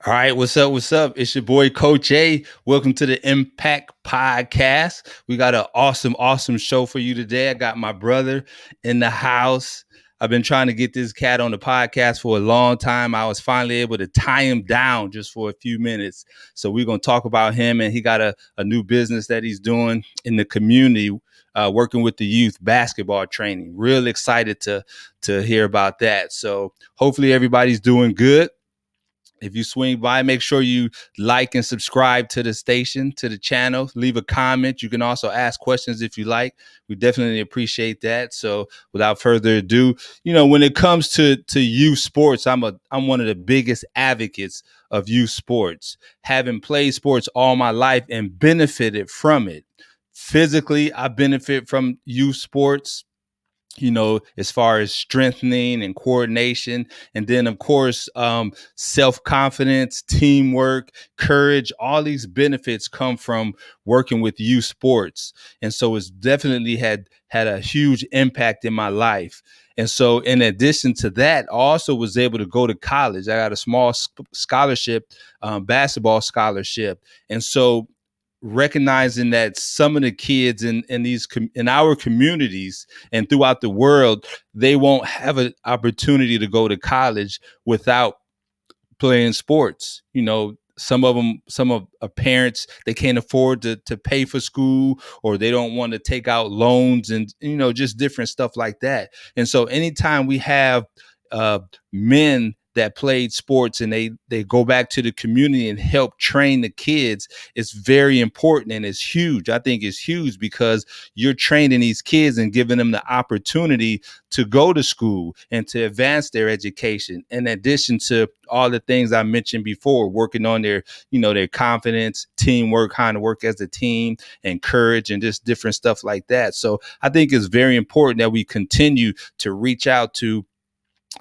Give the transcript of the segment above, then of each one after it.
All right, what's up? What's up? It's your boy Coach A. Welcome to the MPACT podcast. We got an awesome show for you today. I got my brother in the house. I've been trying to get this cat on the podcast for a long time. I was finally able to tie him down just for a few minutes. So we're going to talk about him, and he got a new business that he's doing in the community, working with the youth basketball training. Real excited to hear about that. So hopefully everybody's doing good. If you swing by, make sure you like and subscribe to the station, to the channel. Leave a comment. You can also ask questions if you like. We definitely appreciate that. So without further ado, when it comes to youth sports, I'm one of the biggest advocates of youth sports. Having played sports all my life and benefited from it. Physically, I benefit from youth sports, as far as strengthening and coordination. And then, of course, self-confidence, teamwork, courage, all these benefits come from working with youth sports. And so it's definitely had a huge impact in my life. And so in addition to that, I also was able to go to college. I got a small scholarship, basketball scholarship. And so recognizing that some of the kids in our communities and throughout the world, they won't have an opportunity to go to college without playing sports. Some of parents, they can't afford to pay for school, or they don't want to take out loans, and just different stuff like that. And so anytime we have men that played sports and they go back to the community and help train the kids, it's very important, and it's huge. I think it's huge because you're training these kids and giving them the opportunity to go to school and to advance their education, in addition to all the things I mentioned before, working on their confidence, teamwork, how to work as a team, and courage, and just different stuff like that. So I think it's very important that we continue to reach out to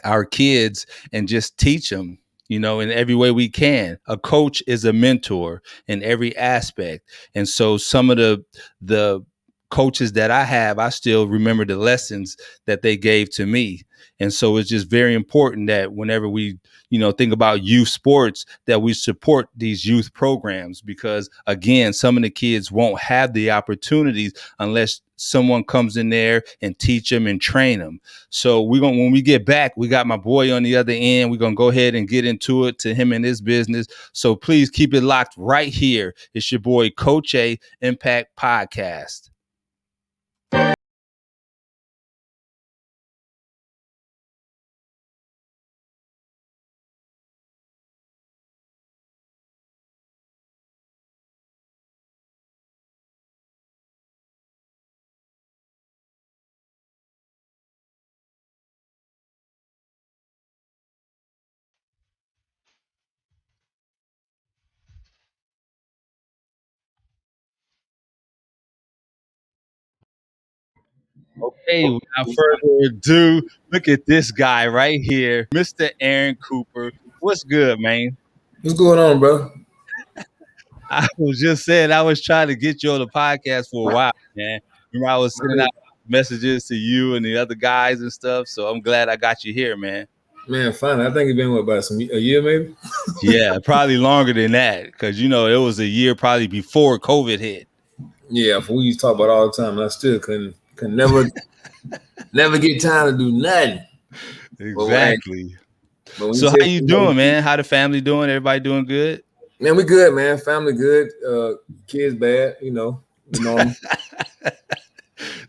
our kids and just teach them, in every way we can. A coach is a mentor in every aspect. And so some of the coaches that I have, I still remember the lessons that they gave to me. And so it's just very important that whenever we, think about youth sports, that we support these youth programs, because again, some of the kids won't have the opportunities unless someone comes in there and teach them and train them. So when we get back, we got my boy on the other end. We're gonna go ahead and get into it, to him and his business. So please keep it locked right here. It's your boy Coach A, Impact Podcast. Okay, without further ado, look at this guy right here, Mr. Aaron Cooper. What's good, man? What's going on, bro? I was just saying, I was trying to get you on the podcast for a while, man. Remember, I was sending out messages to you and the other guys and stuff. So I'm glad I got you here, man. Man, fine. I think it's been about a year, maybe. Yeah, probably longer than that, because it was a year probably before COVID hit. Yeah, we used to talk about all the time, and I still couldn't never get time to do nothing. Exactly. But So how you doing, man? How the family doing? Everybody doing good? Man, we good, man. Family good. Kids bad,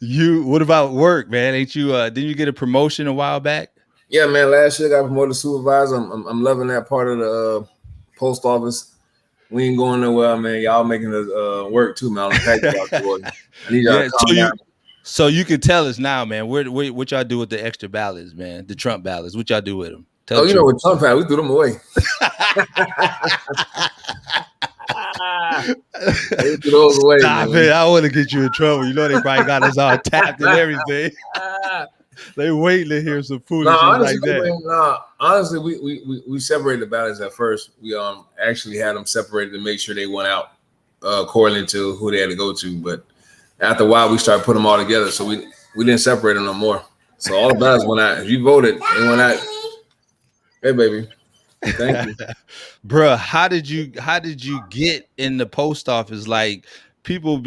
What about work, man? Ain't you? Didn't you get a promotion a while back? Yeah, man. Last year I got promoted to supervisor. I'm loving that part of the post office. We ain't going nowhere, man. Y'all making us work too, man. I need y'all to calm down. So you can tell us now, man. What y'all do with the extra ballots, man? The Trump ballots. What y'all do with them? You know what Trump had? We threw them away. Stop it! I want to get you in trouble. They probably got us all tapped and everything. They waiting to hear some foolishness like that. Honestly, we separated the ballots at first. We actually had them separated to make sure they went out according to who they had to go to. But after a while, we started putting them all together, so we didn't separate them no more. So all the ballots went out. If you voted, they went out. Hey, baby. Thank you. Bruh, how did you get in the post office? Like people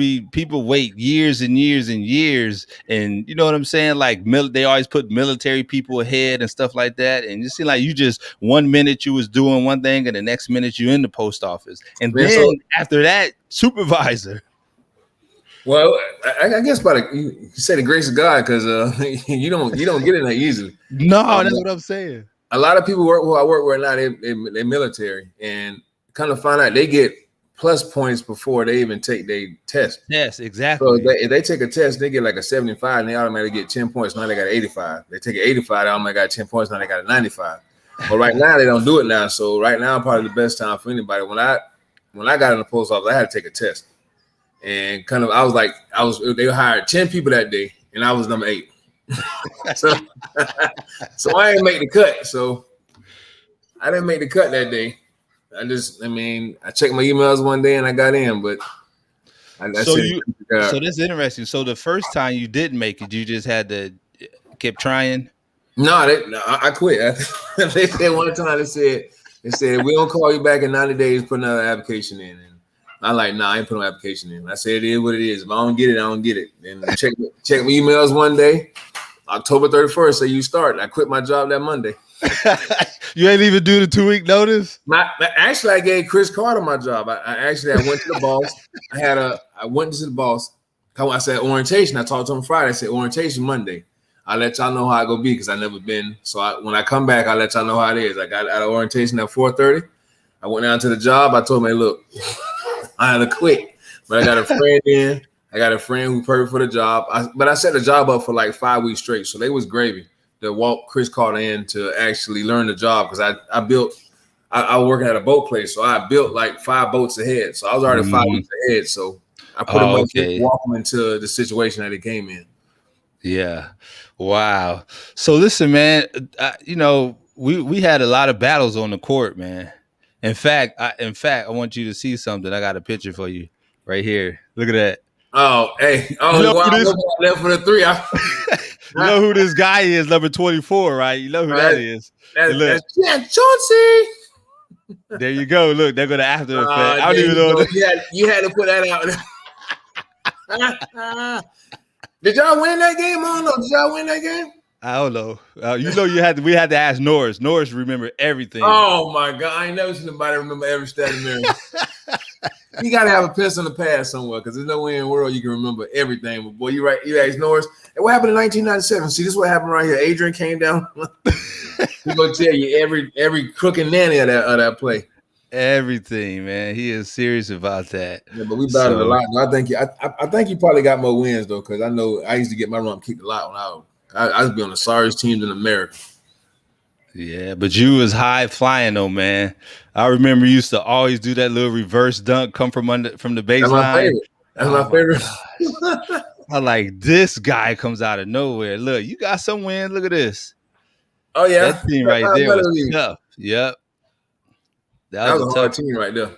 wait years and years and years, and you know what I'm saying? Like they always put military people ahead and stuff like that. And it seemed like you just 1 minute you was doing one thing and the next minute you in the post office. And Man, then so after that, supervisor. well, I guess by you say the grace of God, because you don't get in that easily. No, Um, that's what I'm saying. a lot of people who I work with now, they military, and kind of find out they get plus points before they even take their test. Yes, So exactly. if they take a test, they get like a 75, and they automatically get 10 points. Now they got an 85. They take an 85, they automatically got 10 points. Now they got a 95. But right now they don't do it now. So right now probably the best time for anybody. When I got in the post office, I had to take a test, and kind of they hired 10 people that day, and I was number 8. so so I didn't make the cut. So I didn't make the cut that day. I checked my emails one day and I got in, but I So said, you so that's interesting. So the first time you didn't make it, you just had to keep trying. no, I quit. They said one time they said we don't call you back in 90 days, put another application in. And I'm like, nah, I ain't put no application in. I said it is what it is. If I don't get it, I don't get it. And check my emails one day, October 31st, say you start. I quit my job that Monday. You ain't even do the 2-week notice. Actually, I gave Chris Carter my job. I went to the boss. I went to the boss. I said orientation. I talked to him Friday. I said orientation Monday. I'll let y'all know how I go be because I never been. So when I come back, I'll let y'all know how it is. I got out of orientation at 4:30. I went down to the job. I told him, hey, look, I had to quit, but I got a friend in. I got a friend who perfect for the job. But I set the job up for like 5 weeks straight. So they was gravy to walk Chris Carter in to actually learn the job because I was working at a boat place. So I built like 5 boats ahead. So I was already 5 weeks ahead. So I pretty much just walked him into the situation that he came in. Yeah. Wow. So listen, man, we had a lot of battles on the court, man. In fact, I want you to see something. I got a picture for you right here. Look at that. Oh, hey. Oh, You know wow. who this, I left for the 3. you know who this guy is, number 24, right? You know who that is. That's Chauncey. There you go. Look, they're gonna after effect. I don't even know. You had to put that out. Did y'all win that game? I don't know. Did y'all win that game? I don't know. We had to ask Norris. Norris remember everything. Oh my God. I ain't never seen nobody remember every stat in there. You gotta have a pencil in the past somewhere because there's no way in the world you can remember everything. But boy, you right. You asked Norris, hey, what happened in 1997? See, this is what happened right here. Adrian came down. He's gonna tell you every crook and nanny of that play. Everything, man. He is serious about that. Yeah, but we battled a lot. I think he probably got more wins though, because I know I used to get my rump kicked a lot when I used to be on the sorriest teams in America. Yeah, but you was high flying though, man. I remember you used to always do that little reverse dunk, come from the baseline. That's my favorite. I like this guy comes out of nowhere. Look, you got some wins. Look at this. Oh yeah, that team right there was tough. Yep, that was a tough team right there.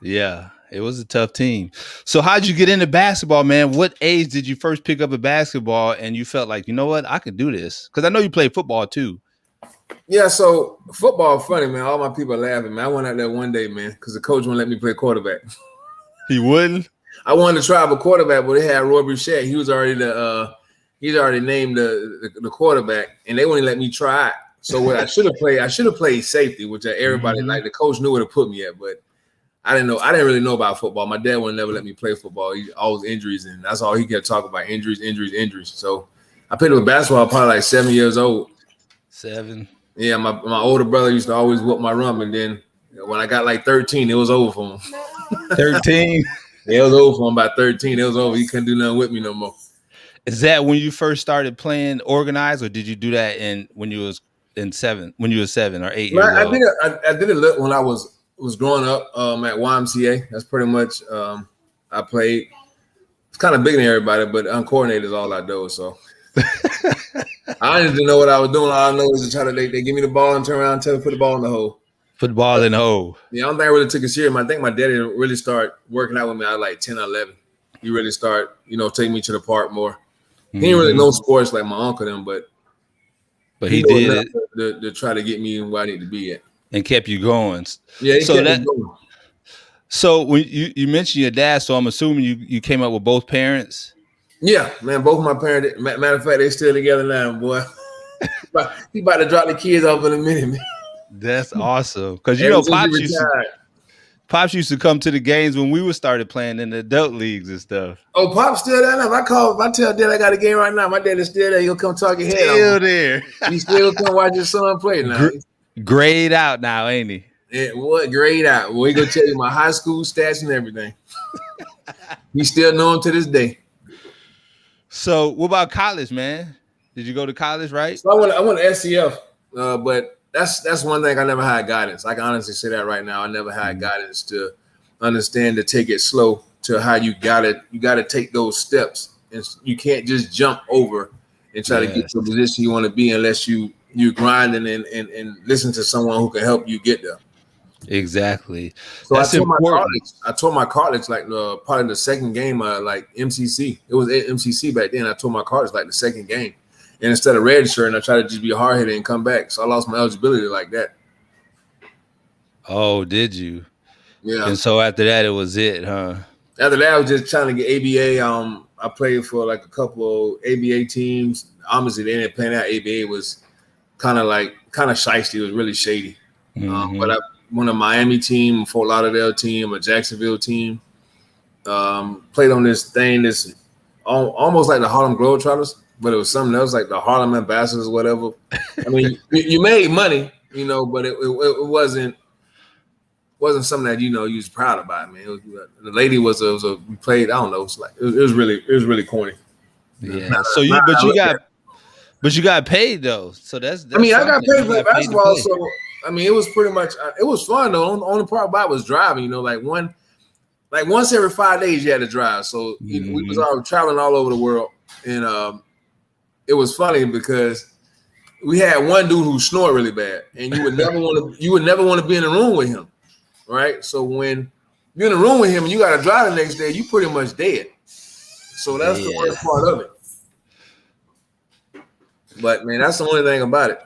Yeah, it was a tough team. So how'd you get into basketball, man? What age did you first pick up a basketball and you felt like, you know what, I could do this? Because I know you played football too. Yeah, so football funny, man. All my people are laughing, man. I went out there one day, man, because the coach wouldn't let me play quarterback. He wouldn't? I wanted to try a quarterback, but they had Roy Bruchette. He was already he's already named the quarterback, and they wouldn't let me try it. So what I should have played safety, which everybody like the coach knew where to put me at, but I didn't know. I didn't really know about football. My dad would never let me play football. He always injuries, and that's all he kept talking about, injuries. So I played with basketball probably like 7 years old. 7. Yeah, my older brother used to always whoop my rump, and then when I got like 13, it was over for him. 13? Yeah, it was over for him by 13. It was over. He couldn't do nothing with me no more. Is that when you first started playing organized, or did you do that when you were 7 or 8 years old? I did it when I was growing up at YMCA. That's pretty much I played. It's kind of big than everybody, but uncoordinated is all I do. So I didn't know what I was doing. All I know is to try to they give me the ball and turn around and tell me to put the ball in the hole. Put the ball in the hole. Yeah, I don't think I really took it serious. I think my daddy really started working out with me at like 10 or 11. He really started, taking me to the park more. He didn't really know sports like my uncle them, but he did it to try to get me where I need to be at. and kept you going. Yeah, it So kept me that going. so when you mentioned your dad, so I'm assuming you came up with both parents. Yeah, man. Both my parents. Matter of fact, they still together now, boy. He about to drop the kids off in a minute, man. That's awesome. Because Ever since he retired. Pops used to come to the games when we were started playing in the adult leagues and stuff. Oh, Pop's still there now. If I tell Dad I got a game right now, my dad is still there. He'll come talk your head Still off. there. He still come watch his son play now. Grade out now, ain't he? Yeah, what grade out? Well, he gonna tell you my high school stats and everything. He still know him to this day. So what about college, man? Did you go to college, right? So I went to SCF, but that's one thing I never had guidance. I can honestly say that right now. I never had guidance to understand to take it slow to how you gotta take those steps, and you can't just jump over and try to get to the position you want to be unless you grinding and listen to someone who can help you get there. Exactly. So That's important. I told my college like part of the second game, like MCC. It was MCC back then. I told my college like the second game, and instead of redshirting, I tried to just be a hard hitter and come back. So I lost my eligibility like that. Oh, did you? Yeah. And so after that, it was it, huh? After that, I was just trying to get ABA. I played for like a couple of ABA teams. Obviously, they didn't play that. ABA was kind of shiesty. It was really shady. But I won a Miami team, a Fort Lauderdale team, a Jacksonville team. Played on this thing that's almost like the Harlem Globetrotters, but it was something else like the Harlem Ambassadors or whatever. I mean, you made money, but it wasn't something that you was proud about, man. The lady we played. I don't know. It was really corny. Yeah. But you got paid though. So that's I got paid for basketball. So it was pretty much it was fun though. The only part about it was driving. Like once every 5 days you had to drive. So we was all traveling all over the world, and it was funny because we had one dude who snored really bad, and you would never want to be in the room with him. Right, so when you're in the room with him and you got to drive the next day, you pretty much dead. So that's the worst part of it. But man, that's the only thing about it.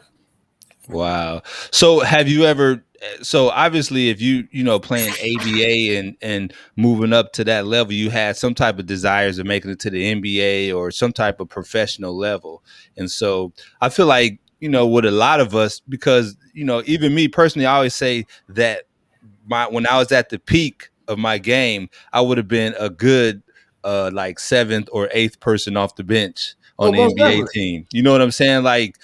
Wow. So have you ever? So obviously, if you playing ABA and moving up to that level, you had some type of desires of making it to the NBA or some type of professional level. And so I feel like with a lot of us, because even me personally, I always say that. When I was at the peak of my game, I would have been a good like 7th or 8th person off the bench on the NBA team. You know what I'm saying? Like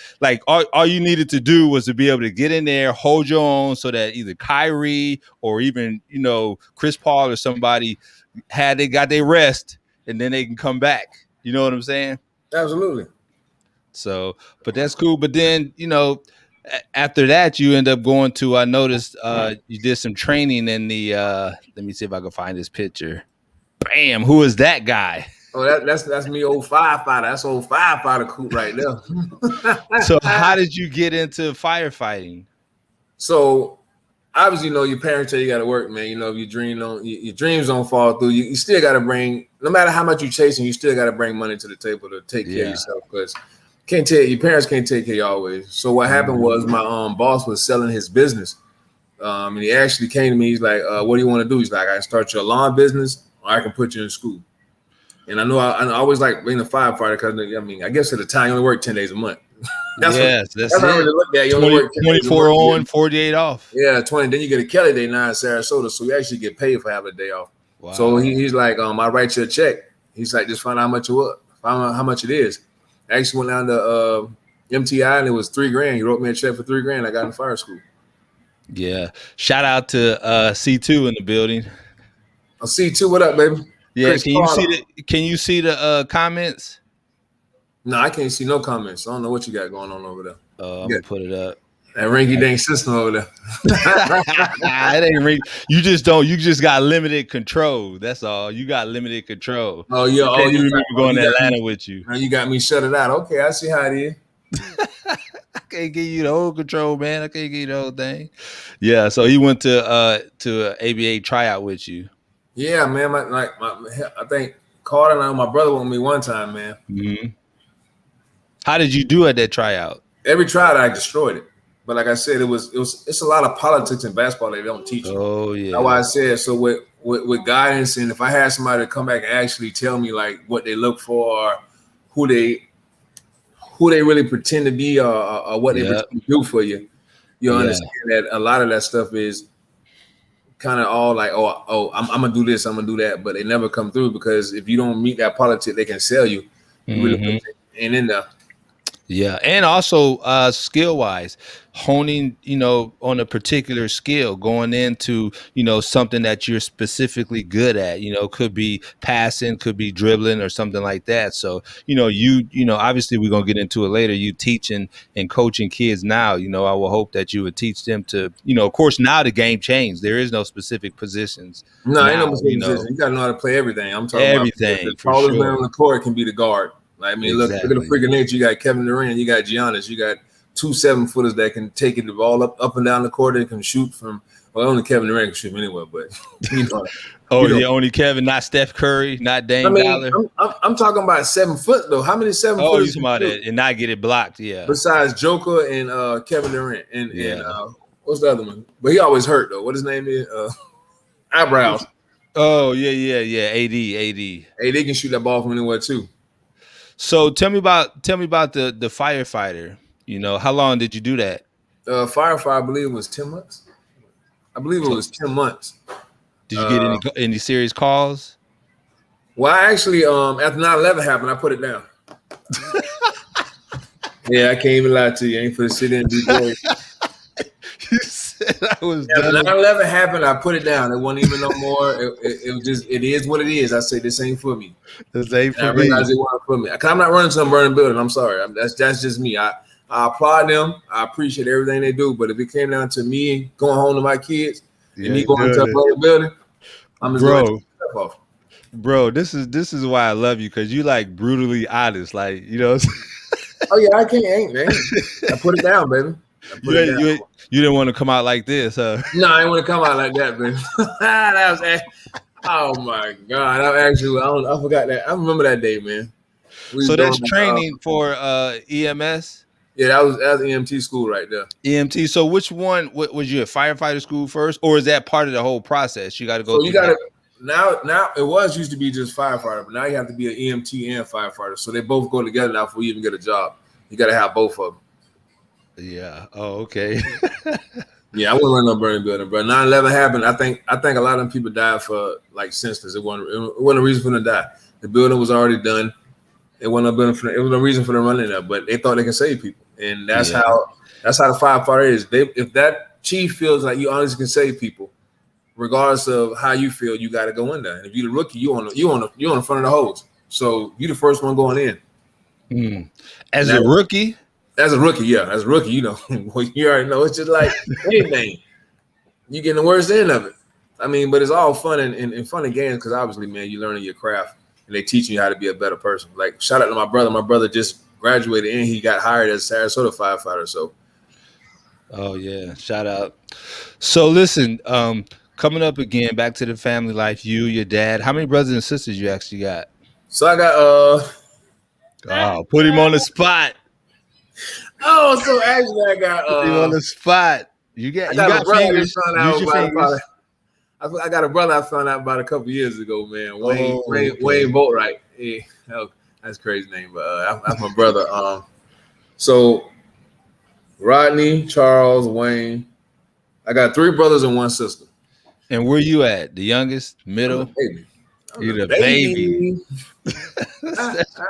all you needed to do was to be able to get in there, hold your own, so that either Kyrie or even Chris Paul or somebody they got their rest, and then they can come back. You know what I'm saying? Absolutely. So, but that's cool. But then after that, you end up going to. I noticed you did some training in the. Let me see if I can find this picture. Bam! Who is that guy? Oh, that's me, old firefighter. That's old firefighter cool right there. So, how did you get into firefighting? So, obviously, your parents tell you got to work, man. If your dreams don't fall through, you still got to bring. No matter how much you're chasing, you still got to bring money to the table to take care of yourself, because. Your parents can't take care of you always. So what happened was my boss was selling his business. And he actually came to me. He's like, what do you want to do? He's like, I can start your alarm business, or I can put you in school. And I know I always like being a firefighter because I guess at the time you only work 10 days a month. That's it. What I really looked at. You only work 24 on, 48 off. Yeah, 20. Then you get a Kelly Day now in Sarasota, so you actually get paid for having a day off. Wow. So he's like, I write you a check. He's like, just find out how much it is. I actually went down to MTI and it was $3,000. He wrote me a check for $3,000. I got in fire school. Yeah. Shout out to C2 in the building. C2, what up, baby? Yeah. Chris, can you see the comments? No, I can't see no comments. I don't know what you got going on over there. I'm gonna put it up. That rinky dink system over there. It ain't ring. You just got limited control. That's all. You got limited control. Oh, yeah. I can't remember going to Atlanta with you. You got me shut it out. Okay, I see how it is. I can't give you the whole control, man. I can't give you the whole thing. Yeah, so he went to ABA tryout with you. Yeah, man. I think Carter and my brother went with me one time, man. Mm-hmm. How did you do at that tryout? Every tryout, I destroyed it. But like I said, it's a lot of politics in basketball they don't teach you. Oh That's why I yeah. said so with guidance, and if I had somebody to come back and actually tell me like what they look for, or who they really pretend to be, or what they Yeah. pretend to do for you, you'll Yeah. understand that a lot of that stuff is kind of all like, I'm gonna do this, I'm gonna do that, but they never come through because if you don't meet that politics, they can sell you. You really Hmm. ain't in there. Yeah, and also skill wise, honing, on a particular skill, going into, something that you're specifically good at, could be passing, could be dribbling or something like that. So, obviously we're gonna get into it later. You teaching and coaching kids now, I will hope that you would teach them to, of course, now the game changed. There is no specific positions No, ain't no now, mistake decision. You gotta know how to play everything. I'm talking about the everything for tallest man sure. on the court can be the guard. Like, I mean, look at the Exactly. freaking nature. You got Kevin Durant, you got Giannis, you got 2 7-footers that can take it the ball up and down the court. They can shoot from, well, only Kevin Durant can shoot from anywhere, but you know, Oh, you know. yeah, only Kevin, not Steph Curry, not I Dame mean, Dollar. I'm talking about 7 foot though. How many seven Oh, you footers talking can about shoot it and not get it blocked? Yeah, besides Joker and Kevin Durant and yeah. what's the other one? But he always hurt though. What his name is? Eyebrows. Oh, yeah. AD. Hey, they can shoot that ball from anywhere too. So tell me about the firefighter. How long did you do that? Firefly, I believe, was 10 months. I believe it So was 10 months. did you get Uh, any serious calls? well, I actually, after 9/11 happened, I put it down. Yeah, I can't even lie to you. I ain't for the city and be bored. You said I was After done. 9/11 happened, I put it down. It wasn't even no more. It was just, it is what it is. I say this ain't for me. This ain't And I for me. realized it wasn't for me. Cause I'm not running some burning building. I'm sorry. That's just me. I applaud them. I appreciate everything they do. But if it came down to me going home to my kids and You me ain't going to doing a it, burning building, I'm just going to bro. take stuff off. Bro, this is why I love you, because you like brutally honest, like Oh yeah, I can't. Ain't man. I put it down, baby. I put you it ain't- down. you ain't- you didn't want to come out like this, huh? No, I didn't want to come out like that, baby. That was. Oh my god! I forgot that. I remember that day, man. We So was that's doing. training for EMS, Yeah, that was EMT school right there. EMT. So which one was you at firefighter school first, or is that part of the whole process? You got to go So you through got like to now. It was used to be just firefighter, but now you have to be an EMT and firefighter. So they both go together now before you even get a job. You got to have both of them. yeah. Oh, okay. Yeah, I wouldn't run no burning building, bro. 9/11 happened. I think a lot of them people died for like senseless. It wasn't a reason for them to die. The building was already done. It wasn't a building for them. It was no reason for them running there, but they thought they could save people, and that's Yeah. how the firefighter is. If that chief feels like you honestly can save people, regardless of how you feel, you got to go in there. And if you're the rookie, you on the front of the hose. So you the first one going in. Mm. As a rookie. As a rookie, yeah, as a rookie, well, you already know. It's just like anything. You getting the worst end of it. I mean, but it's all fun and fun and games because obviously, man, you're learning your craft and they teaching you how to be a better person. Like, shout out to my brother. My brother just graduated and he got hired as a Sarasota firefighter. So, Oh yeah, shout out. So listen, coming up again, back to the family life. You, your dad. How many brothers and sisters you actually got? so I got Oh, put him on the spot. so actually I got Put him on the spot. You I got got a brother I just fingers. found Use out your about fingers. I got a brother I found out about a couple years ago, man. Oh, okay. Wayne Boatwright. Yeah, that's a crazy name, but that's my brother. So Rodney, Charles, Wayne. I got 3 brothers and 1 sister. And where you at? The youngest, I'm the middle? baby. I'm You're the the baby. baby.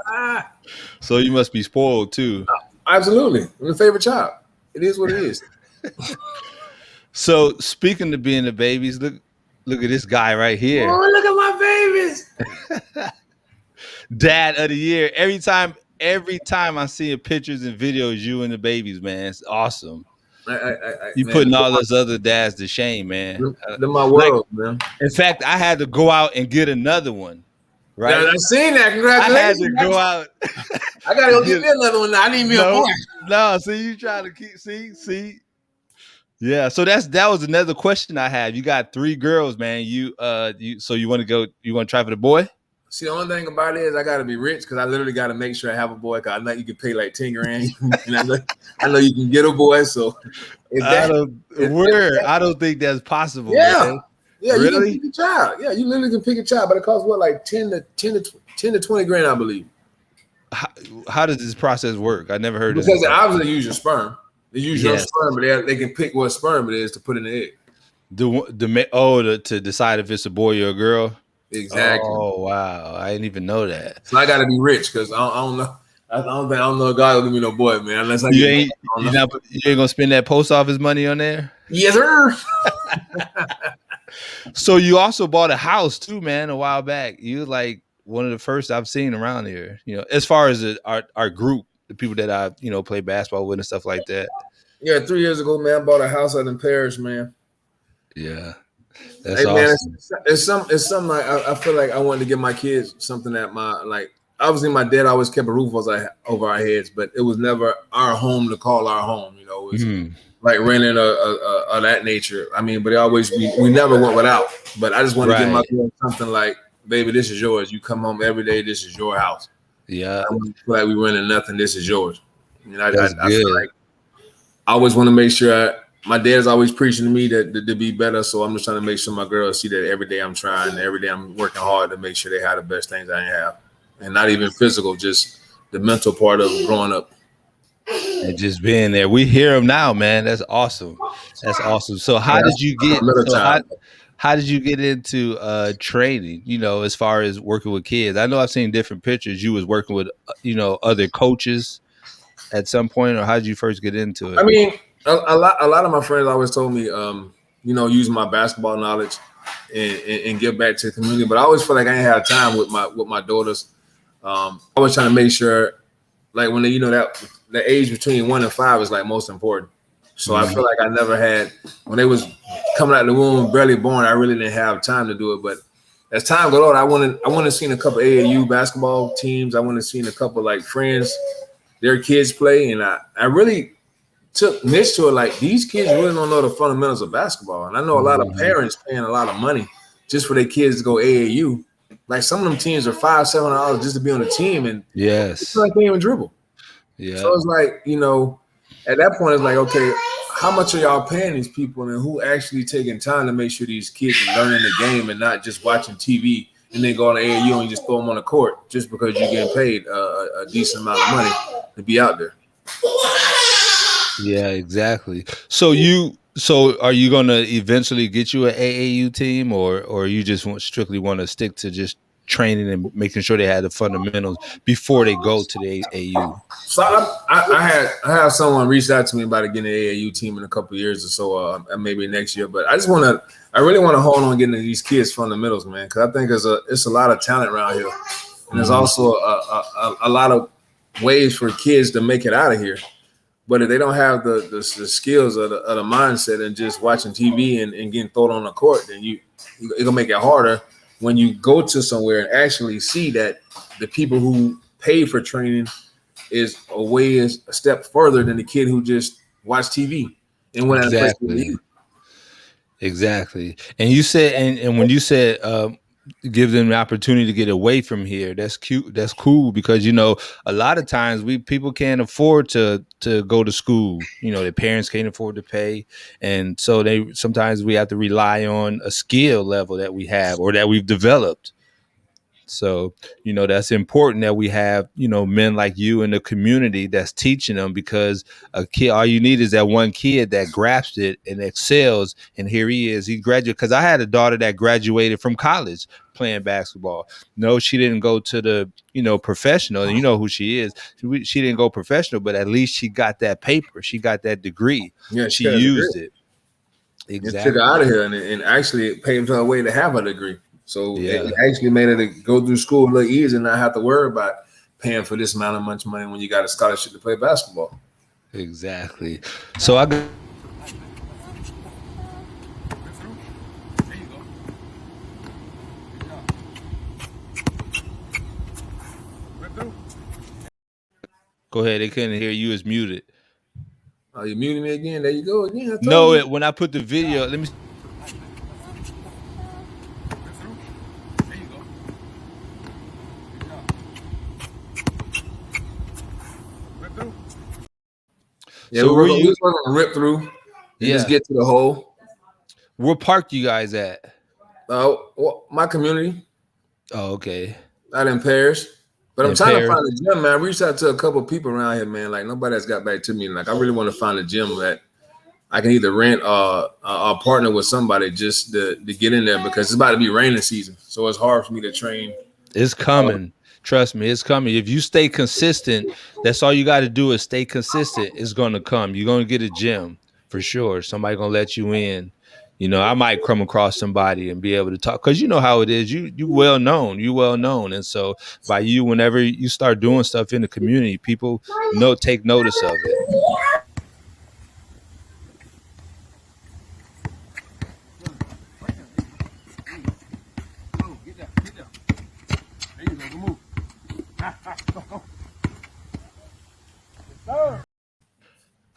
So you must be spoiled too. Absolutely. I'm the favorite child. It is what it is. So speaking of being the babies, look at this guy right here. Oh, look at my babies. Dad of the year. Every time I see pictures and videos, you and the babies, man, it's awesome. You Man, putting all those other dads to shame, man. they're my Like, world, man. in fact, I had to go out and get another one. Right? Yeah, I seen that. I had Congratulations. to go out. I gotta go get me another one now. I need me a boy. No. See, you trying to keep. See. Yeah. So that was another question I have. You got 3 girls, man. So you want to go? You want to try for the boy? See, the only thing about it is I got to be rich because I literally got to make sure I have a boy. Cause I know you can pay like 10 grand, and I know you can get a boy. So if I that, don't I don't think that's possible, yeah, man. yeah, you can Really? pick a child. Yeah, you literally can pick a child, but it costs what, like 10 to 20 grand, I believe. How does this process work? I never heard this Because they before. obviously use your sperm. They use your Yes. sperm, but they can pick what sperm it is to put in the egg. To decide if it's a boy or a girl. Exactly. Oh wow, I didn't even know that. So I got to be rich because I don't know. I don't know a guy will give me no boy, man, unless I You get money. ain't I don't you know. not you ain't gonna spend that post office money on there. Yes, sir. So you also bought a house too, man, a while back. You like one of the first I've seen around here. You know, as far as our group, the people that I play basketball with and stuff like that. Yeah, 3 years ago, man, I bought a house out in Paris, man. Yeah, that's Hey, man, awesome. it's something like I feel like I wanted to give my kids something that obviously my dad always kept a roof over our heads, but it was never our home to call our home. You know, it was like renting a that nature. I mean, but we never went without. But I just want to give my Right. girl something like, baby, this is yours. You come home every day. This is your house. Yeah, I don't feel like we renting nothing. This is yours. I that's feel good. like I always want to make sure. My dad's always preaching to me that to be better, so I'm just trying to make sure my girls see that every day I'm trying, every day I'm working hard to make sure they have the best things I have, and not even physical, just the mental part of growing up. And just being there. We hear them now, man. That's awesome. That's awesome. So how did you I'm a get middle so child. how did you get into training, as far as working with kids? I know I've seen different pictures. You was working with other coaches at some point, or how did you first get into I it? mean, a lot of my friends always told me, use my basketball knowledge and give back to the community. But I always feel like I didn't have time with my daughters. I was trying to make sure, like when that the age between 1 and 5 is like most important. So I feel like I never had, when they was coming out of the womb, barely born, I really didn't have time to do it. But as time goes on, I wanted to see a couple AAU basketball teams. I wanted to see a couple like friends, their kids play, and I really took niche to it. Like, these kids really don't know the fundamentals of basketball, and I know a lot of parents paying a lot of money just for their kids to go AAU. Like, some of them teams are $500-$700 just to be on the team, and Yes. I can't even dribble. Yeah. So it's like, at that point, it's like, okay, how much are y'all paying these people, and who actually taking time to make sure these kids are learning the game and not just watching TV and then go on the AAU and just throw them on the court just because you're getting paid a decent amount of money to be out there. Yeah, exactly. So are you gonna eventually get you an AAU team, or you just strictly want to stick to just training and making sure they had the fundamentals before they go to the AAU? So I have someone reached out to me about getting an AAU team in a couple of years or so, maybe next year. But I really want to hold on getting these kids fundamentals, man, because I think it's a lot of talent around here, and there's also a lot of ways for kids to make it out of here. But if they don't have the skills or the mindset and just watching TV and getting thrown on the court, then it'll make it harder when you go to somewhere and actually see that the people who pay for training is a step further than the kid who just watched TV and went out and played. Exactly. And you said, and when you said give them the opportunity to get away from here, that's cute. That's cool, because a lot of times people can't afford to go to school. Their parents can't afford to pay, and so sometimes we have to rely on a skill level that we have or that we've developed. So, that's important that we have, men like you in the community that's teaching them, because a kid, all you need is that one kid that grasps it and excels. And here he is. He graduated, because I had a daughter that graduated from college playing basketball. No, she didn't go to the, professional. And you know who she is. She didn't go professional, but at least she got that paper. She got that degree. Yeah, she used it. Exactly. It took her out of here and actually it paved her way to have a degree. So it actually made her to go through school a little easier and not have to worry about paying for this amount of much money when you got a scholarship to play basketball. Exactly. So I got Go ahead. They couldn't hear you. It's muted. Oh, you muted me again? There you go again. When I put the video, let me. Yeah, we was going to rip through and just get to the hole. What park you guys at? Well, my community. Oh, okay. Out in Paris. But I'm trying to find a gym, man. I reached out to a couple of people around here, man. Like nobody has got back to me. Like I really want to find a gym that I can either rent or partner with somebody just to get in there because it's about to be raining season. So it's hard for me to train. It's coming. Trust me, it's coming. If you stay consistent, that's all you got to do is stay consistent. It's going to come. You're going to get a gym for sure. Somebody going to let you in. You know, I might come across somebody and be able to talk because you know how it is. You well known. And so by you, whenever you start doing stuff in the community, people take notice of it.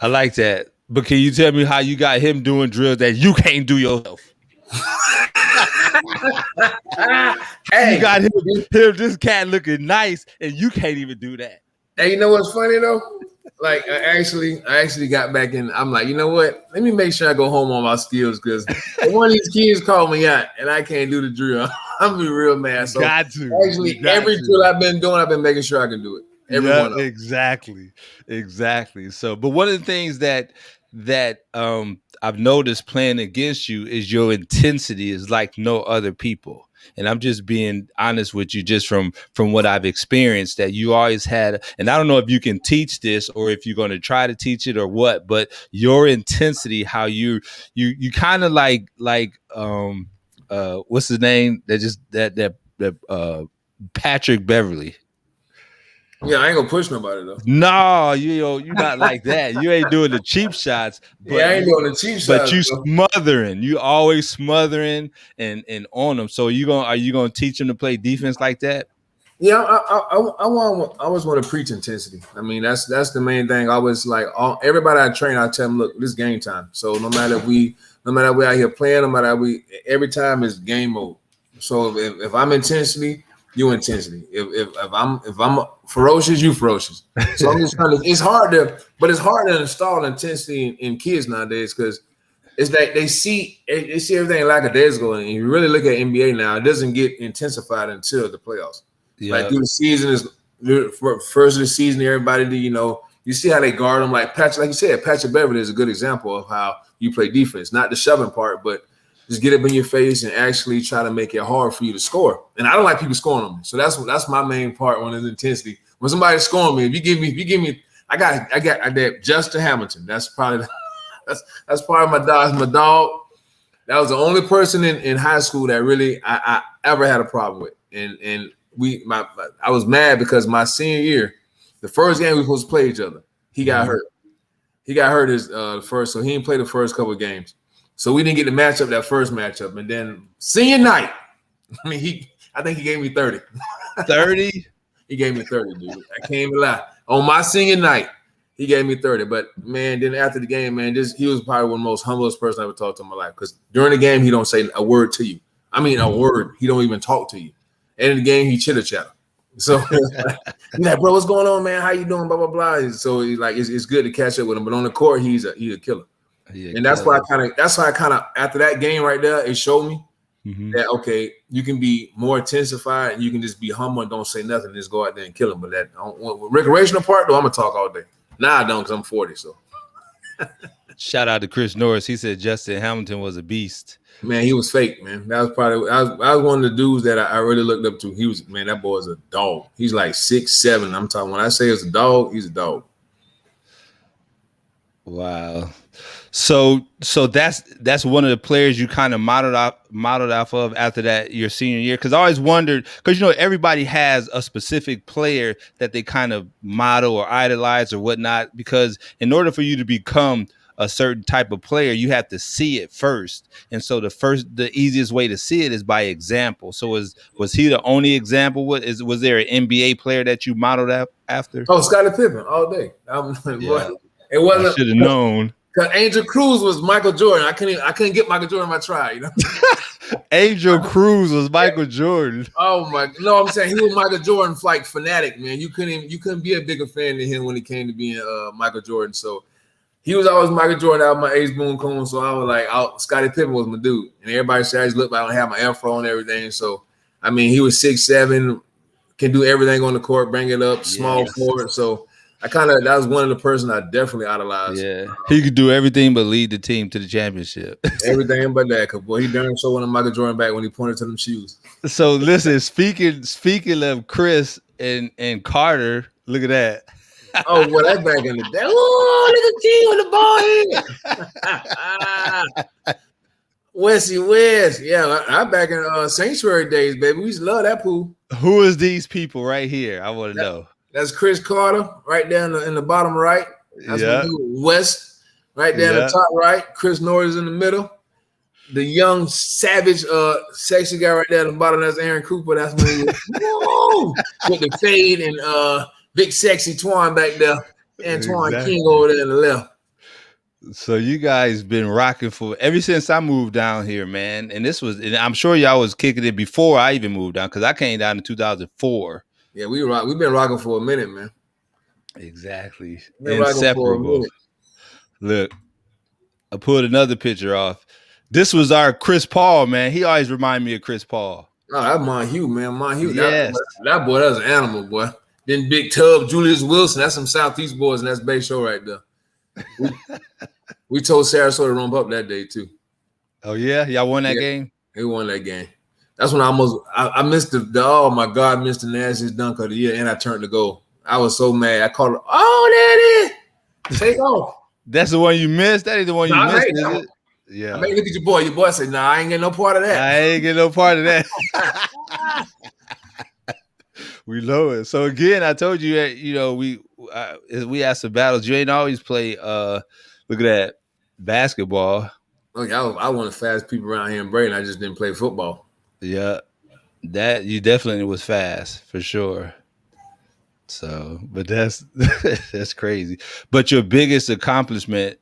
I like that. But can you tell me how you got him doing drills that you can't do yourself? Hey, you got him, this cat looking nice, and you can't even do that. Hey, you know what's funny though? Like I actually got back in. I'm like, you know what? Let me make sure I go home on my skills because one of these kids called me out and I can't do the drill. I'm gonna be real mad. So actually, every drill I've been doing, I've been making sure I can do it. Exactly. So, but one of the things that I've noticed playing against you is your intensity is like no other people. And I'm just being honest with you, just from what I've experienced, that you always had, and I don't know if you can teach this or if you're going to try to teach it or what, but your intensity, how you kind of like what's his name? Patrick Beverly. Yeah, I ain't gonna push nobody though. No, you're not like that. You ain't doing the cheap shots. But I ain't doing the cheap shots. But you smothering. You always smothering and on them. So are you gonna teach them to play defense like that? Yeah, I always want to preach intensity. I mean, that's the main thing. I always like everybody I train. I tell them, look, this is game time. So no matter we out here playing, every time is game mode. So if I'm intensity, you intensity. If I'm ferocious, you ferocious. So I'm just trying to. It's hard to install intensity in kids nowadays because it's like they see everything lackadaisical, and you really look at NBA now, it doesn't get intensified until the playoffs. Yeah. Like through the season is first of the season, everybody you see how they guard them. Like you said, Patrick Beverly is a good example of how you play defense, not the shoving part, but just get up in your face and actually try to make it hard for you to score. And I don't like people scoring on me. So that's my main part when it's intensity. When somebody's scoring me, if you give me, I got that Justin Hamilton. That's probably that's part of my dog. My dog. That was the only person in high school that really I ever had a problem with. And I was mad because my senior year, the first game we were supposed to play each other, he got hurt. He got hurt his first, so he didn't play the first couple of games. So we didn't get to match up that first matchup. And then senior night, I think he gave me 30. 30? He gave me 30, dude. I can't even lie. On my senior night, he gave me 30. But, man, then after the game, man, he was probably one of the most humblest person I ever talked to in my life. Because during the game, he don't say a word to you. I mean, a word. He don't even talk to you. And in the game, he chitter-chatter. So he's like, bro, what's going on, man? How you doing? Blah, blah, blah. So he's like, it's good to catch up with him. But on the court, he's a killer. And that's why I kind of after that game right there, it showed me that okay, you can be more intensified and you can just be humble and don't say nothing, just go out there and kill him. But that recreational part, though, I'm gonna talk all day. Nah, I don't, because I'm 40. So shout out to Chris Norris. He said Justin Hamilton was a beast. Man, he was fake, man. That was probably I was one of the dudes that I really looked up to. He was, man, that boy is a dog. He's like 6'7". I'm talking, when I say it's a dog, he's a dog. Wow. So that's one of the players you kind of modeled off of after that your senior year. Because I always wondered, because everybody has a specific player that they kind of model or idolize or whatnot. Because in order for you to become a certain type of player, you have to see it first. And so the easiest way to see it is by example. So was he the only example? Was there an NBA player that you modeled after? Oh, Scottie Pippen all day. Yeah. It wasn't. Should have known. Because Angel Cruz was Michael Jordan. I couldn't get Michael Jordan if I tried. Angel Cruz was Michael Jordan. Oh my! No, I'm saying he was Michael Jordan fanatic, man. You couldn't be a bigger fan than him when it came to being Michael Jordan. So he was always Michael Jordan out of my age boom coon. So I was like, Scottie Pippen was my dude. And everybody said I just looked like I don't have my afro and everything. So, I mean, he was 6'7", can do everything on the court, bring it up, small forward. So that was one of the person I definitely idolized. Yeah. He could do everything but lead the team to the championship. Everything but that. Cause boy, he darn sure wanted Michael Jordan back when he pointed to them shoes. So listen, speaking of Chris and Carter, look at that. Oh, well, that back in the day. Oh, look at T with the ball here. Westy West. Yeah, I back in Sanctuary days, baby. We used to love that pool. Who is these people right here? I want to know. That's Chris Carter right down in the bottom right. That's West right there in the top right. Chris Norris in the middle. The young, savage, sexy guy right there at the bottom, that's Aaron Cooper. That's when he was with the fade and big sexy Twan back there. Antoine King over there in the left. So you guys been rocking for ever since I moved down here, man. And I'm sure y'all was kicking it before I even moved down because I came down in 2004. Yeah, we've been rocking for a minute, man. Exactly. Inseparable. Look, I pulled another picture off. This was our Chris Paul, man. He always remind me of Chris Paul. Oh, that's Monhue, man. Monhue. Yes. That boy, that's an animal, boy. Then Big Tub, Julius Wilson, that's some Southeast boys, and that's Bay Show right there. We told Sarasota to run up that day, too. Oh, yeah? Y'all won that game? They won that game. That's when I missed oh, my God, missed the nastiest dunk of the year, and I turned to goal. I was so mad. I called it, oh, there it is. Take off. That's the one you missed? That ain't the one you missed, is it? Yeah. I mean, look at your boy. Your boy said, "Nah, I ain't getting no part of that. I ain't getting no part of that." We know it. So again, I told you that we had some battles. You ain't always play. Look at that basketball. Look, I want to fast people around here in Braden. I just didn't play football. Yeah, that you definitely was fast for sure. So, but that's crazy. But your biggest accomplishment.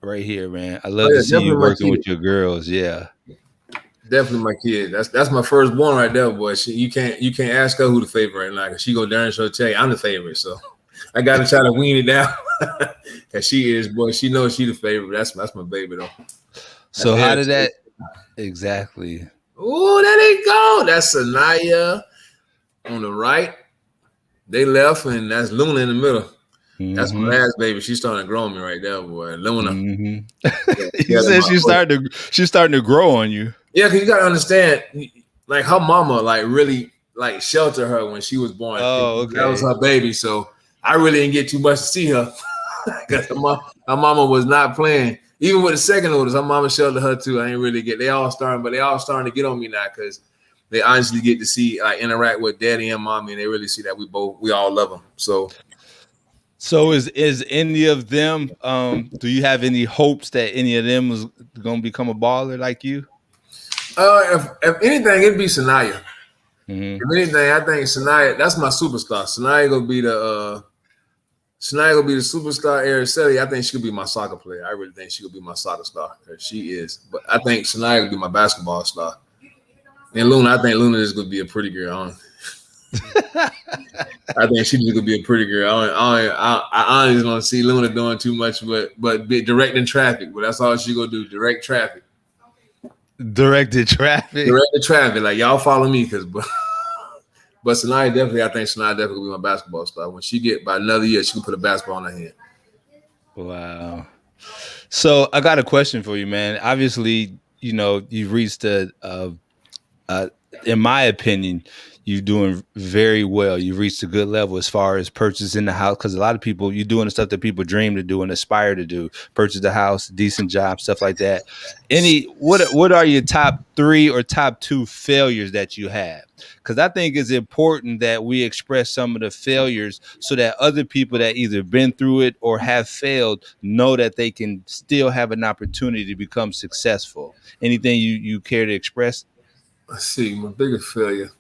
Right here, man. I love to see you working with your girls. Yeah, definitely my kid. That's my firstborn right there, boy. You can't ask her who the favorite right now because she go darn sure tell you I'm the favorite. So I got to try to wean it down because she is, boy. She knows she the favorite. That's my baby though. So how did that exactly? Oh, there they go. That's Sanaya on the right. They left, and that's Luna in the middle. That's my last baby. She's starting to grow on me right there, boy. Luna. You said she's starting to grow on you. Yeah, because you gotta understand, like her mama, like really like sheltered her when she was born. Oh, okay. That was her baby, so I really didn't get too much to see her because her mama was not playing. Even with the second oldest, her mama sheltered her too. I ain't really get. They all starting to get on me now because they honestly get to see interact with daddy and mommy, and they really see that we all love them. So is any of them? Do you have any hopes that any of them is going to become a baller like you? If anything, it'd be Sanaya. If anything, I think Sanaya. That's my superstar. Sanaya gonna be the superstar. Araceli, I think she could be my soccer player. I really think she could be my soccer star. She is, but I think Sanaya could be my basketball star. And Luna, I think Luna is gonna be a pretty girl. I think she's gonna be a pretty girl. I honestly don't see Luna doing too much, but be directing traffic. But that's all she gonna do: direct traffic. Directed traffic. Like y'all follow me, but Sanaya definitely. I think Sanaya definitely will be my basketball star. When she get by another year, she can put a basketball in her hand. Wow. So I got a question for you, man. Obviously, you've reached in my opinion, you're doing very well. You've reached a good level as far as purchasing the house. Because a lot of people, you're doing the stuff that people dream to do and aspire to do. Purchase the house, decent job, stuff like that. What are your top 3 or top 2 failures that you have? Because I think it's important that we express some of the failures so that other people that either been through it or have failed know that they can still have an opportunity to become successful. Anything you care to express? Let's see, my biggest failure.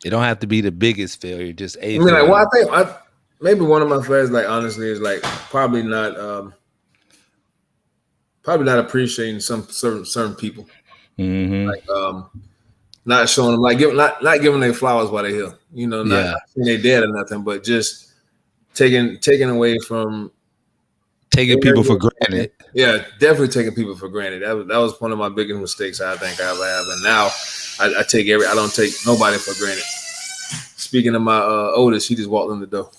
It don't have to be the biggest failure, just a failure. Like, well, I think maybe one of my failures, like honestly, is like probably not appreciating some certain people. Like not showing them, like not giving their flowers while they're here. Not saying they dead or nothing, but just taking away from taking people for granted. Yeah, definitely taking people for granted. That was one of my biggest mistakes I think I ever have. And now I don't take nobody for granted. Speaking of my oldest, she just walked in the door.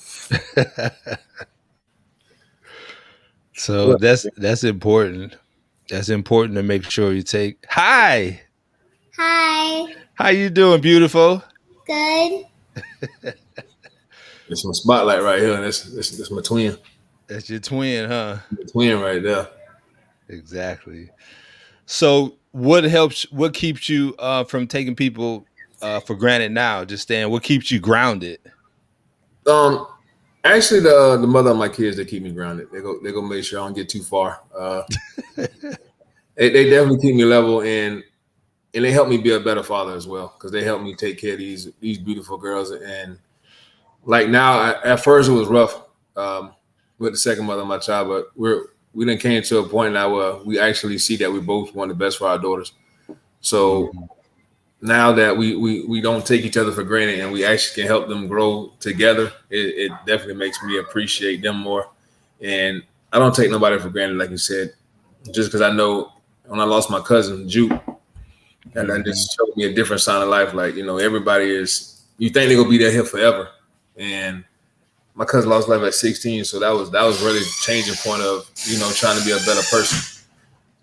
So that's important. That's important to make sure you take. Hi. Hi. How you doing, beautiful? Good. There's some spotlight right here. That's my twin. That's your twin, huh? My twin right there. Exactly. So what keeps you from taking people for granted now? Just staying, what keeps you grounded? Actually, the mother of my kids, they keep me grounded. They go make sure I don't get too far. They definitely keep me level, and they help me be a better father as well, because they help me take care of these beautiful girls. And like now, at first it was rough with the second mother of my child, but we then came to a point now where we actually see that we both want the best for our daughters. So now that we don't take each other for granted and we actually can help them grow together, it definitely makes me appreciate them more. And I don't take nobody for granted, like you said, just because I know when I lost my cousin, Juke, and that just showed me a different sign of life. Like, everybody is, you think they're going to be there here forever. And my cousin lost life at 16. So that was really a changing point of, trying to be a better person.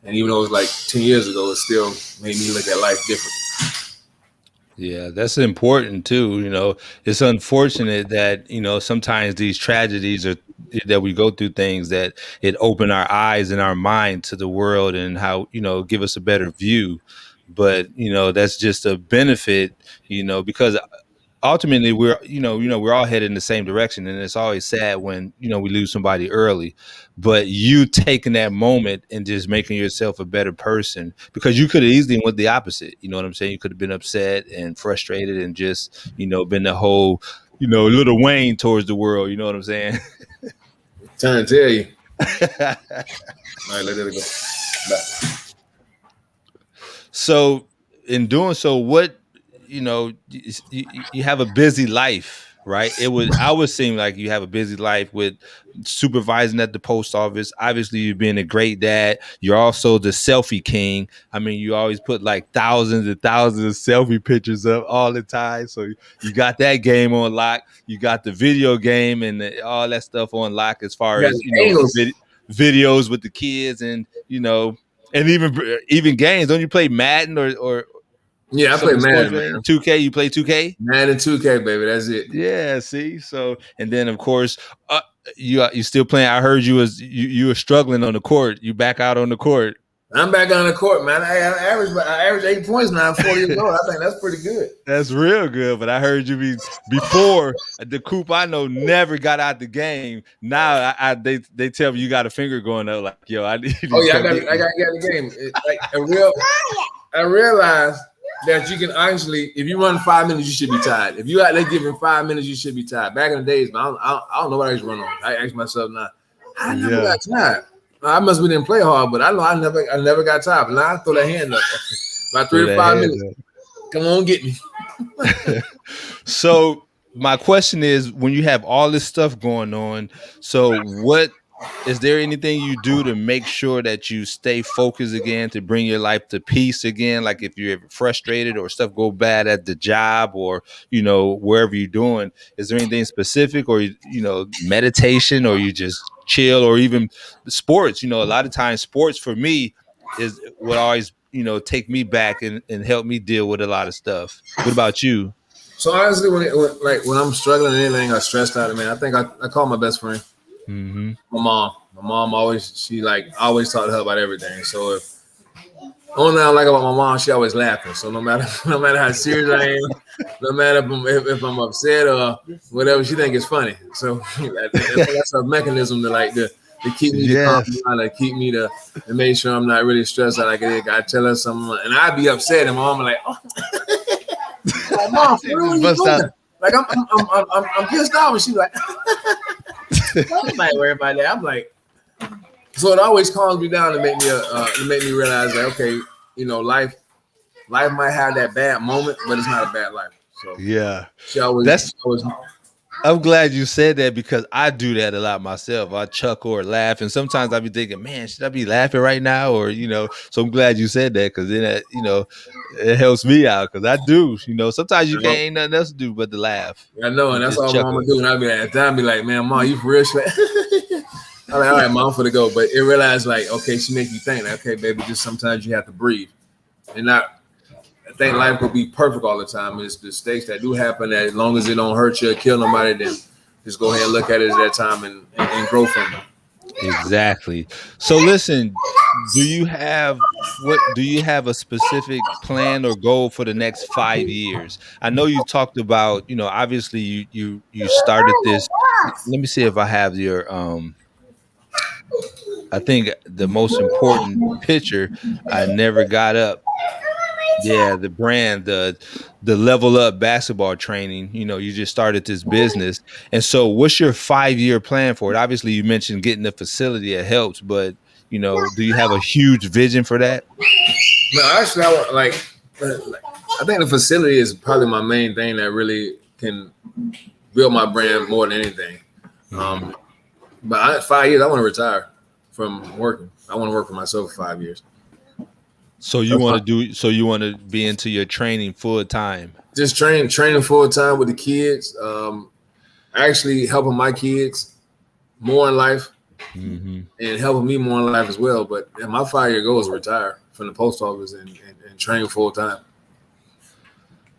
And even though it was like 10 years ago, it still made me look at life different. Yeah, that's important too. It's unfortunate that, sometimes these tragedies are that we go through things that it open our eyes and our mind to the world and how, give us a better view. But, that's just a benefit, because ultimately we're all headed in the same direction, and it's always sad when we lose somebody early. But you taking that moment and just making yourself a better person, because you could have easily went the opposite. You know what I'm saying? You could have been upset and frustrated and just been the whole Little Wayne towards the world. You know what I'm saying? Trying to tell you. All right, let it go. Bye. So in doing so, what you have a busy life, right? I would seem like you have a busy life with supervising at the post office. Obviously, you're being a great dad. You're also the selfie king. I mean, you always put like thousands and thousands of selfie pictures up all the time. So you got that game on lock. You got the video game and all that stuff on lock, as far as videos with the kids and and even games. Don't you play Madden or yeah, I play Madden. 2K, you play 2K? Madden 2K, baby. That's it. Yeah, see? So, and then of course, you still playing. I heard you were struggling on the court. You back out on the court. I'm back on the court, man. I average 8 points now. I'm 40 years old. I think that's pretty good. That's real good. But I heard you before the Coop I know never got out the game. Now they tell me you got a finger going up. Like, yo, I need. Oh yeah, I got to get the game. I realized that you can honestly, if you run 5 minutes, you should be tired. If you out there giving 5 minutes, you should be tired. Back in the days, man, I don't know what I used to run on. I ask myself now, I never got tired. I must be didn't play hard, but I know I never got tired. But now I throw that hand up about 3 to 5 minutes. Come on, get me. So my question is, when you have all this stuff going on, so what is there anything you do to make sure that you stay focused again, to bring your life to peace again? Like if you're frustrated or stuff go bad at the job or, wherever you're doing, is there anything specific, or, meditation, or you just chill, or even sports? A lot of times sports for me is what always, take me back and help me deal with a lot of stuff. What about you? So honestly, when I'm struggling and anything, I stressed out, man, I think I call my best friend. Mm-hmm. My mom always talked to her about everything. So if only thing I like about my mom, she always laughing. So no matter how serious I am, no matter if I'm upset or whatever, she think it's funny. So that's a mechanism to keep me to calm down, to keep me to make sure I'm not really stressed out. I tell her something and I'd be upset, and my mom like, oh, like, Mom, what are you doing? Like I'm pissed off, and she's like, I'm not worried about that. I'm like, so it always calms me down to make me realize that, okay, life might have that bad moment, but it's not a bad life. So yeah, she always I'm glad you said that because I do that a lot myself. I chuckle or laugh, and sometimes I be thinking, "Man, should I be laughing right now?" Or so I'm glad you said that because then it helps me out because I do. Sometimes you You can't know? ain't nothing else to do but to laugh I know, and and that's just all mama chuckle. do. And I be like, at that time, be like, man, mom, you for real? I'm like, all right, mom, for the go. But it realized, like, okay, she make you think, like, okay, baby, just sometimes you have to breathe, and not. I think life will be perfect all the time. It's the mistakes that do happen. That as long as it don't hurt you or kill nobody, then just go ahead and look at it at that time and grow from it. Exactly. So listen, do you have a specific plan or goal for the next 5 years? I know you talked about, obviously you started this. Let me see if I have your I think the most important picture I never got up. Yeah, the brand, the level up basketball training. You just started this business. And so what's your 5-year plan for it? Obviously you mentioned getting the facility, it helps, but do you have a huge vision for that? No, actually, I think the facility is probably my main thing that really can build my brand more than anything. Mhm. But 5 years, I want to retire from working. I want to work for myself for 5 years. So you want to be into your training full time. Just training full time with the kids. Actually helping my kids more in life Mhm. and helping me more in life as well. But my 5 year goal is retire from the post office and train full time.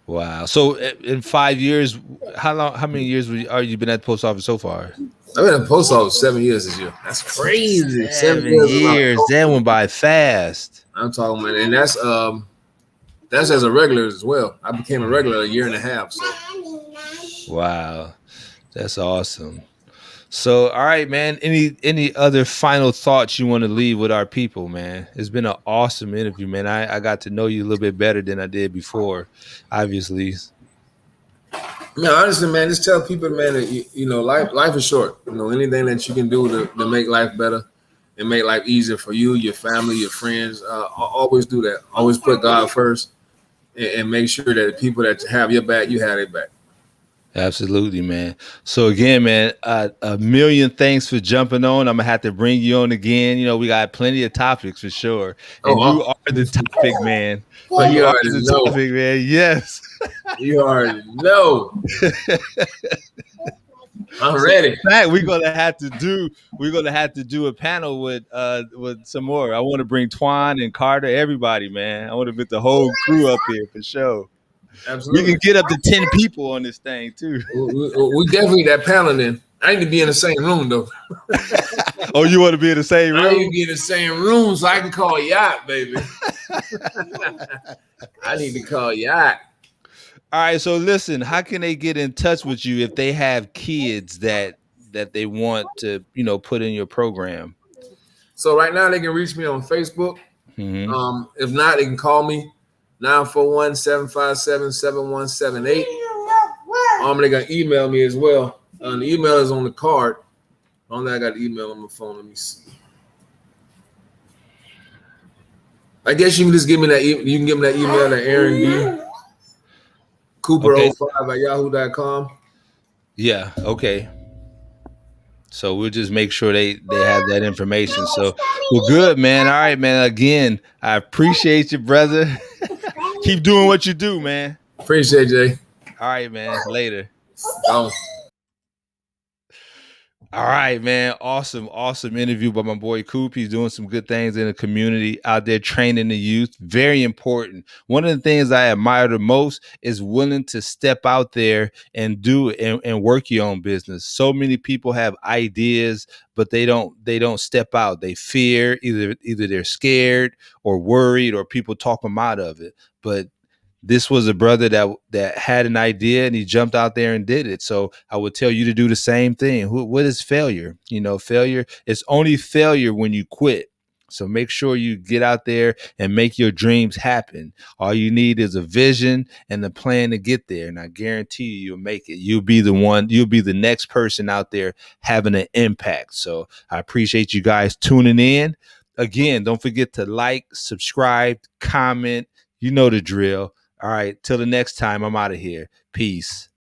Wow. So in 5 years, how many years are you been at the post office so far? I've been in the post office 7 years this year. That's crazy. 7 years is like, 7 years. That went by fast. I'm talking about, and that's as a regular as well. I became a regular a year and a half. So Wow. That's awesome. So, all right, man. Any other final thoughts you want to leave with our people, man? It's been an awesome interview, man. I got to know you a little bit better than I did before, obviously. no, honestly, man, just tell people, man, that life is short. Anything that you can do to make life better and make life easier for you, your family, your friends, always do that. Always put God first and make sure that the people that have your back, you have their back. Absolutely, man. So again, man, a million thanks for jumping on. I'm gonna have to bring you on again. We got plenty of topics for sure, and you Oh, are the topic, man. but You you are already the know. topic, man. Yes. You already know. I'm So ready. in fact, we're gonna have to do a panel with some more. I want to bring Twan and Carter, everybody, man. I want to get the whole crew up here for sure. We can Absolutely. get up to 10 people on this thing too. We definitely that panel then. I need to be in the same room though. Oh, you want to be in the same I need to room? be in the same room so I can call yacht, baby. I need to call yacht. All right, so listen, how can they get in touch with you if they have kids that they want to, put in your program? So right now they can reach me on Facebook. Hmm. If not, they can call me 941-757-7178. They gonna email me as well. The email is on the card. Only I got the email on my phone. Let me see. I guess you can just give me that. You can give me that email at Aaron D. Okay. Cooper05 at yahoo.com. Yeah. Okay. So we'll just make sure they have that information. So, well, good, man. All right, man. Again, I appreciate you, brother. Keep doing what you do, man. Appreciate you. Jay. All right, man. Later. Oh. All right, man. Awesome, awesome interview by my boy Coop. He's doing some good things in the community out there, training the youth. Very important. One of the things I admire the most is willing to step out there and do and work your own business. So many people have ideas, but they don't step out. They fear, either they're scared or worried, or people talk them out of it. But this was a brother that had an idea and he jumped out there and did it. So I would tell you to do the same thing. What is failure? Failure, it's only failure when you quit. So make sure you get out there and make your dreams happen. All you need is a vision and the plan to get there. And I guarantee you'll make it. You'll be the next person out there having an impact. So I appreciate you guys tuning in. Again, don't forget to like, subscribe, comment. You know the drill. All right. Till the next time, I'm out of here. Peace.